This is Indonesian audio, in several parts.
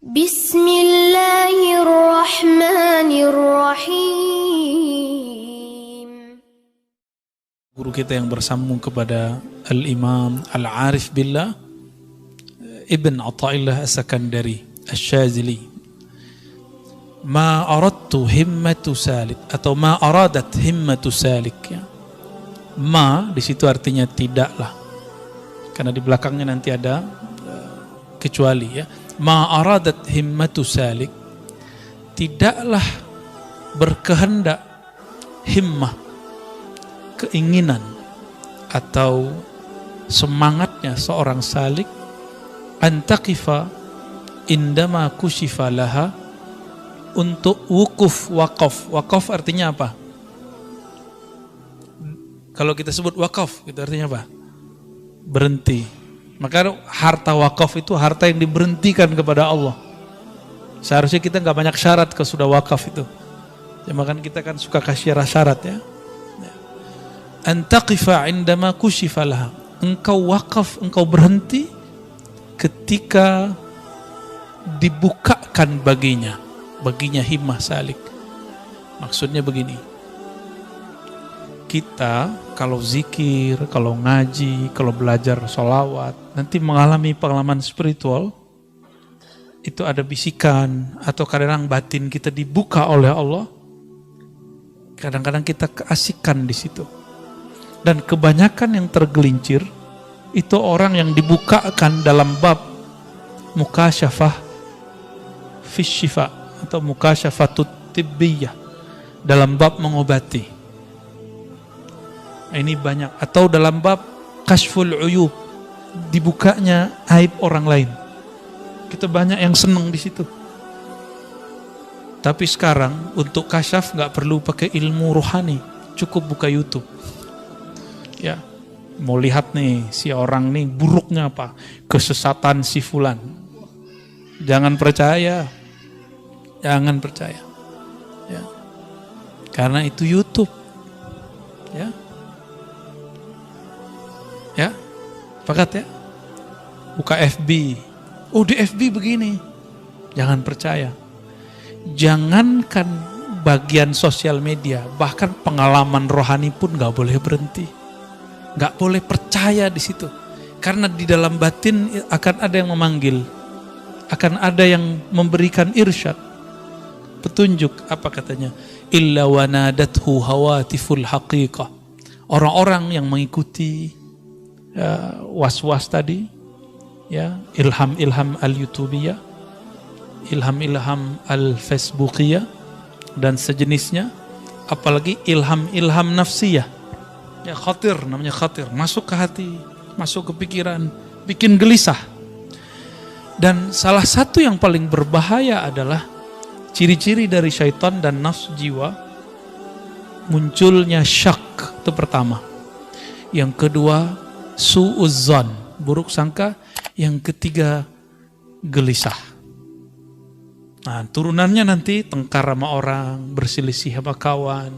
Bismillahirrahmanirrahim. Guru kita yang bersambung kepada Al-Imam Al-Arif Billah Ibn Athaillah As-Sakandari Asy-Syadzili. Ma aradtu himmatu salik atau ma aradat himmatu salik, ya. Ma di situ artinya tidaklah, karena di belakangnya nanti ada kecuali, ya. Ma aradat himmatu salik, tidaklah berkehendak himmah, keinginan atau semangatnya seorang salik, antaqifa indama kushifa laha, untuk wukuf, wakaf. Wakaf artinya apa? Kalau kita sebut wakaf, itu artinya apa? Berhenti. Maka harta wakaf itu harta yang diberhentikan kepada Allah. Seharusnya kita nggak banyak syarat kalau sudah wakaf itu. Ya, makanya kita kan suka kasih syarat, ya. Antaqifa indama kushifa laha. Engkau wakaf, engkau berhenti ketika dibukakan baginya himmah salik. Maksudnya begini, kita kalau zikir, kalau ngaji, kalau belajar sholawat, nanti mengalami pengalaman spiritual, itu ada bisikan atau kadang batin kita dibuka oleh Allah. Kadang-kadang kita keasikan di situ. Dan kebanyakan yang tergelincir itu orang yang dibukakan dalam bab mukasyafah fi syifa atau mukasyafatut tibbiyah, dalam bab mengobati. Ini banyak. Atau dalam bab kashful uyub, dibukanya aib orang lain. Kita banyak yang senang di situ. Tapi sekarang untuk kasyaf nggak perlu pakai ilmu rohani, cukup buka YouTube. Ya, mau lihat nih si orang nih buruknya apa, kesesatan si fulan. Jangan percaya. Jangan percaya, ya. Karena itu YouTube, ya, ya, pakat, ya. Buka FB, oh di FB begini, jangan percaya. Jangankan bagian sosial media, bahkan pengalaman rohani pun nggak boleh berhenti, nggak boleh percaya di situ, karena di dalam batin akan ada yang memanggil, akan ada yang memberikan irsyad. Petunjuk, apa katanya? Illa wa nadathu hawatiful haqiqah. Orang-orang yang mengikuti was-was tadi, ya, ilham-ilham al-YouTubiyah, ilham-ilham al-Facebookiyah dan sejenisnya, apalagi ilham-ilham nafsiyah. Ya, khatir, namanya khatir, masuk ke hati, masuk ke pikiran, bikin gelisah. Dan salah satu yang paling berbahaya adalah ciri-ciri dari syaitan dan nafsu jiwa, munculnya syak, itu pertama. Yang kedua, su'uzzan, buruk sangka. Yang ketiga, gelisah. Nah, turunannya nanti tengkar sama orang, berselisih sama kawan.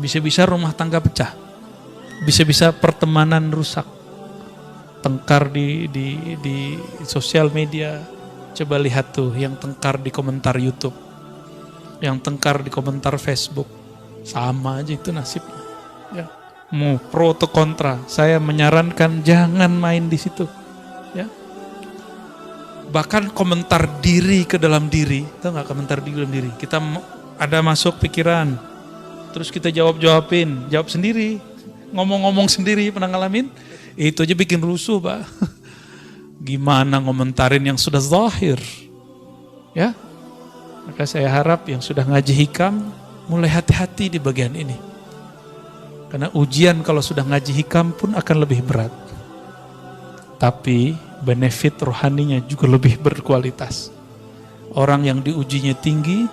Bisa-bisa rumah tangga pecah. Bisa-bisa pertemanan rusak. Tengkar di sosial media. Coba lihat tuh yang tengkar di komentar YouTube, yang tengkar di komentar Facebook, sama aja itu nasibnya. Ya. Mau pro atau kontra, saya menyarankan jangan main di situ. Ya. Bahkan komentar diri ke dalam diri, tahu nggak komentar di dalam diri? Kita ada masuk pikiran, terus kita jawab sendiri, ngomong-ngomong sendiri, pernah ngalamin? Itu aja bikin rusuh, Pak. Gimana ngomentarin yang sudah zahir, ya? Maka saya harap yang sudah ngaji hikam mulai hati-hati di bagian ini, karena ujian kalau sudah ngaji hikam pun akan lebih berat, tapi benefit rohaninya juga lebih berkualitas. Orang yang diujinya tinggi,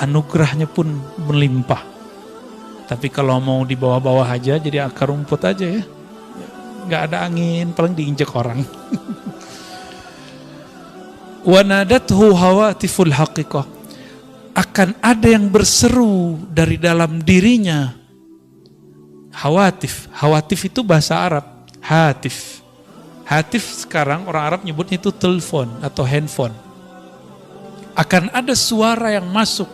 anugerahnya pun melimpah. Tapi kalau mau di bawah-bawah aja, jadi akar rumput aja, ya, nggak ada angin, paling diinjek orang. Wa nadathu hawatiful haqiqah, akan ada yang berseru dari dalam dirinya. Hawatif itu bahasa Arab, hatif. Hatif sekarang orang Arab nyebutnya itu telepon atau handphone. Akan ada suara yang masuk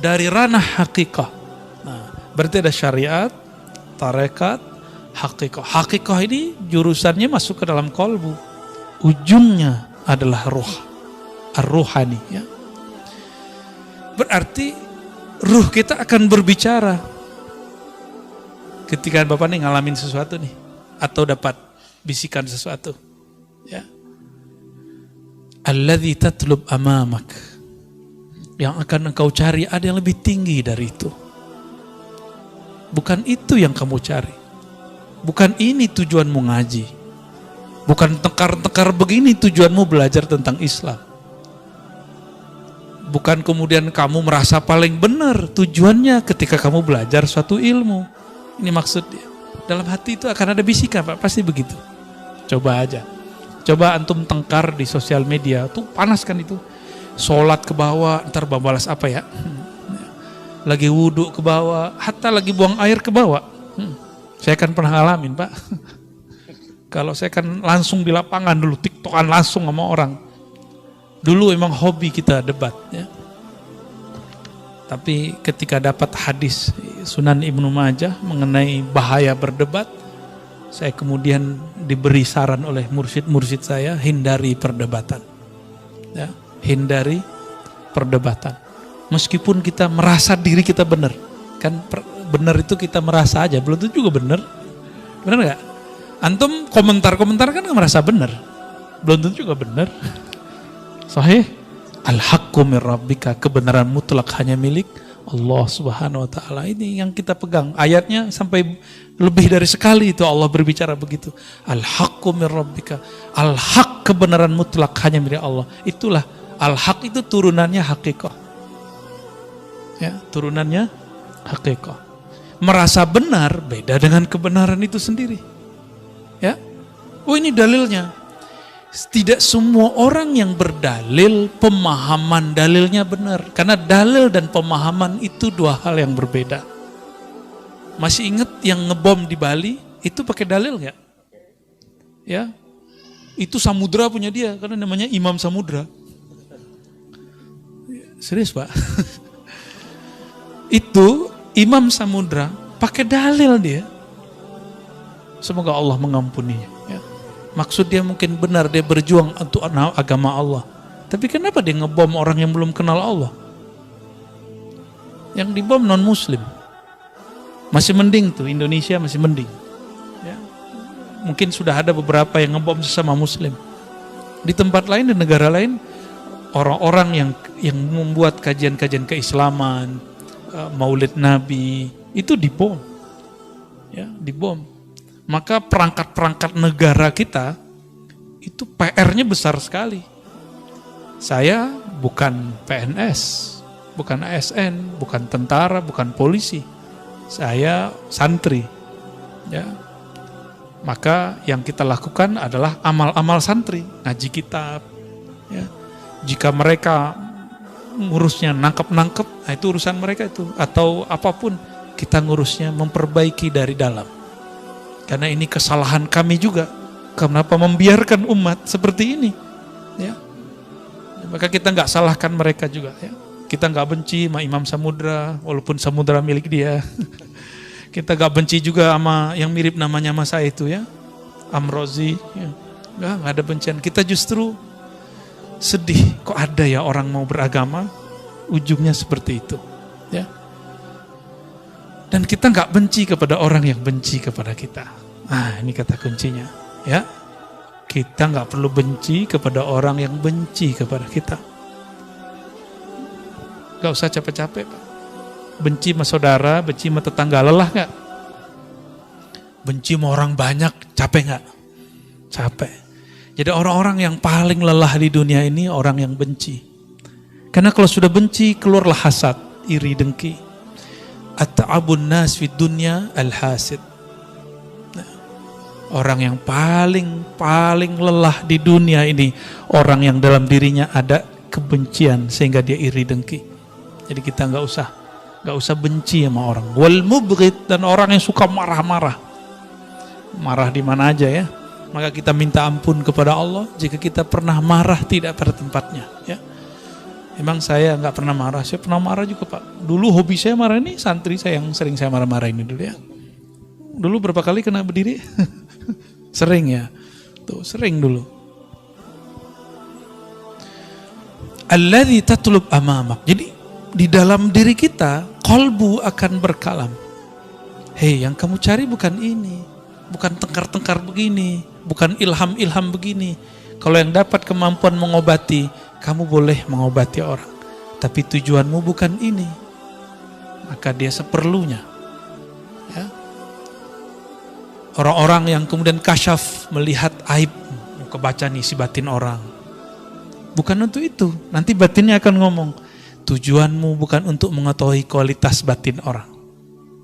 dari ranah hakikah. Nah, berarti ada syariat, tarekat, hakikah. Hakikah ini jurusannya masuk ke dalam kolbu. Ujungnya adalah ruh, ar-ruhani. Ya. Berarti ruh kita akan berbicara. Ketika Bapak nih ngalamin sesuatu nih, atau dapat bisikan sesuatu. Ya. Alladzi tatlub amamak. Yang akan engkau cari ada yang lebih tinggi dari itu. Bukan itu yang kamu cari. Bukan ini tujuanmu ngaji. Bukan tekar-tekar begini tujuanmu belajar tentang Islam. Bukan kemudian kamu merasa paling benar tujuannya ketika kamu belajar suatu ilmu. Ini maksudnya. Dalam hati itu akan ada bisikan, Pak. Pasti begitu. Coba aja. Coba antum tengkar di sosial media. Tuh panas kan itu. Sholat ke bawah, ntar balas apa ya? Lagi wudhu ke bawah, hatta lagi buang air ke bawah. Saya kan pernah ngalamin, Pak. Kalau saya kan langsung di lapangan dulu, tiktokan langsung sama orang. Dulu emang hobi kita debat. Ya. Tapi ketika dapat hadis Sunan Ibnu Majah mengenai bahaya berdebat, saya kemudian diberi saran oleh mursyid-mursyid saya, hindari perdebatan. Ya, hindari perdebatan. Meskipun kita merasa diri kita benar. Kan benar itu kita merasa aja, belum tentu juga benar. Benar gak? Antum komentar-komentar kan merasa benar. Belum tentu juga benar. Sahih? Al-haqqu min rabbika, kebenaran mutlak hanya milik Allah Subhanahu wa taala. Ini yang kita pegang. Ayatnya sampai lebih dari sekali itu Allah berbicara begitu. Al-haqqu min rabbika. Al-haq, kebenaran mutlak hanya milik Allah. Itulah al-haq, itu turunannya hakikah. Ya, turunannya hakikah. Merasa benar beda dengan kebenaran itu sendiri. Ya. Oh, ini dalilnya. Tidak semua orang yang berdalil pemahaman dalilnya benar. Karena dalil dan pemahaman itu dua hal yang berbeda. Masih ingat yang ngebom di Bali itu pakai dalil nggak? Ya, itu samudra punya dia karena namanya Imam Samudra. Serius, Pak? Itu Imam Samudra pakai dalil dia. Semoga Allah mengampuninya. Ya. Maksud dia mungkin benar, dia berjuang untuk agama Allah. Tapi kenapa dia ngebom orang yang belum kenal Allah? Yang dibom non muslim. Masih mending tuh, Indonesia masih mending. Ya. Mungkin sudah ada beberapa yang ngebom sesama muslim. Di tempat lain, di negara lain, orang-orang yang membuat kajian-kajian keislaman, maulid Nabi, itu dibom. Ya, dibom. Maka perangkat-perangkat negara kita itu PR-nya besar sekali. Saya bukan PNS, bukan ASN, bukan tentara, bukan polisi. Saya santri. Ya. Maka yang kita lakukan adalah amal-amal santri, ngaji kitab. Ya. Jika mereka ngurusnya nangkep-nangkep, nah itu urusan mereka itu. Atau apapun, kita ngurusnya memperbaiki dari dalam. Karena ini kesalahan kami juga. Kenapa membiarkan umat seperti ini? Ya. Maka kita nggak salahkan mereka juga. Ya. Kita nggak benci sama Imam Samudra, walaupun Samudra milik dia. Kita nggak benci juga sama yang mirip namanya sama saya itu ya, Amrozi. Ya. Nggak ada bencian. Kita justru sedih. Kok ada ya orang mau beragama, ujungnya seperti itu. Ya. Dan kita nggak benci kepada orang yang benci kepada kita. Nah, ini kata kuncinya. Ya, kita nggak perlu benci kepada orang yang benci kepada kita. Gak usah capek-capek, Pak. Benci sama saudara, benci sama tetangga, lelah nggak? Benci sama orang banyak, capek nggak? Capek. Jadi orang-orang yang paling lelah di dunia ini orang yang benci. Karena kalau sudah benci, keluarlah hasad, iri, dengki. At-ta'abun nas fid dunya al-hasid. Orang yang paling lelah di dunia ini orang yang dalam dirinya ada kebencian sehingga dia iri dengki. Jadi kita nggak usah benci sama orang. Wal mubghid, dan orang yang suka marah-marah. Marah di mana aja ya. Maka kita minta ampun kepada Allah jika kita pernah marah tidak pada tempatnya. Ya. Emang saya nggak pernah marah, saya pernah marah juga Pak. Dulu hobi saya marah, ini santri saya yang sering saya marah-marah ini dulu ya. Dulu berapa kali kena berdiri? Sering ya, tuh sering dulu. Alladzi tatlub amamak. Jadi di dalam diri kita, qalbu akan berkalam. Hei, yang kamu cari bukan ini, bukan tengkar-tengkar begini, bukan ilham-ilham begini. Kalau yang dapat kemampuan mengobati, kamu boleh mengobati orang. Tapi tujuanmu bukan ini. Maka dia seperlunya. Ya. Orang-orang yang kemudian kasyaf melihat aib, kebaca nih si batin orang. Bukan untuk itu. Nanti batinnya akan ngomong, tujuanmu bukan untuk mengetahui kualitas batin orang.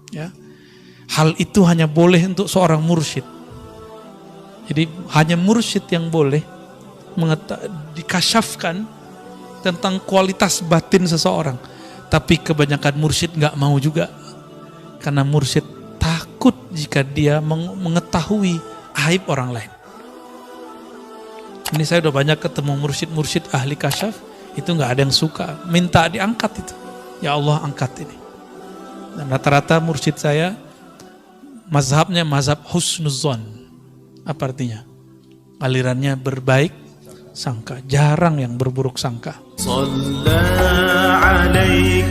Ya. Hal itu hanya boleh untuk seorang mursyid. Jadi hanya mursyid yang boleh dikasyafkan tentang kualitas batin seseorang. Tapi kebanyakan mursyid nggak mau juga. Karena mursyid takut jika dia mengetahui aib orang lain. Ini saya udah banyak ketemu mursyid-mursyid ahli kasyaf, itu nggak ada yang suka, minta diangkat itu. Ya Allah, angkat ini. Dan rata-rata mursyid saya mazhabnya mazhab husnuzon. Apa artinya? Alirannya berbaik sangka, jarang yang berburuk sangka. Sallallahu alaihi